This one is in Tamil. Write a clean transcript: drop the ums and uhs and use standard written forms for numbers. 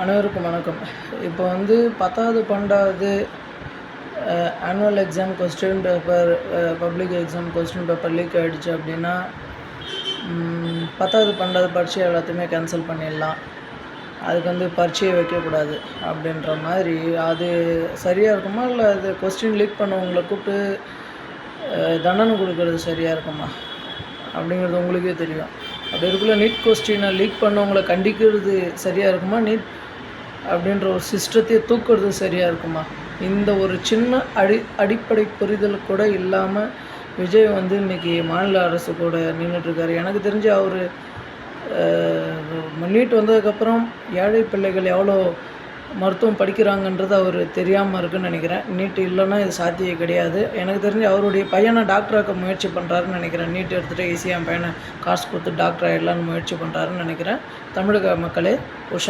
அனைவருக்கும் வணக்கம். இப்போ வந்து 10வது 12வது annual exam question paper public exam question paper leak ஆகிடுச்சு அப்படின்னா 10வது 12வது பரீட்சை எல்லாத்தையுமே கேன்சல் பண்ணிடலாம். அதுக்கு வந்து பரீட்சையை வைக்கக்கூடாது அப்படின்ற மாதிரி அது சரியாக இருக்குமா, இல்லை அது கொஸ்டின் லீக் பண்ணவங்களை கூப்பிட்டு தண்டனை கொடுக்கறது சரியாக இருக்குமா அப்படிங்கிறது உங்களுக்கே தெரியும். அப்படி இருக்குள்ள நீட் கொஸ்டினை லீக் பண்ணவங்களை கண்டிக்கிறது சரியாக இருக்குமா, நீட் அப்படின்ற ஒரு சிஸ்டத்தையே தூக்குறது சரியாக இருக்குமா? இந்த ஒரு சின்ன அடிப்படை புரிதல் கூட இல்லாமல் விஜய் வந்து இன்றைக்கி மாநில அரசு கூட நின்றுட்டுருக்காரு. எனக்கு தெரிஞ்சு அவர் நீட் வந்ததுக்கப்புறம் ஏழை பிள்ளைகள் எவ்வளோ மருத்துவம் படிக்கிறாங்கன்றது அவர் தெரியாமல் இருக்குன்னு நினைக்கிறேன். நீட் இல்லைன்னா இது சாத்தியம் கிடையாது. எனக்கு தெரிஞ்சு அவருடைய பையனை டாக்டராக்க முயற்சி பண்ணுறாருன்னு நினைக்கிறேன். நீட் எடுத்துகிட்டு ஈஸியாக என் பையனை காசு கொடுத்து டாக்டர் ஆகிடலான்னு முயற்சி பண்ணுறாருன்னு நினைக்கிறேன். தமிழக மக்களே உஷா.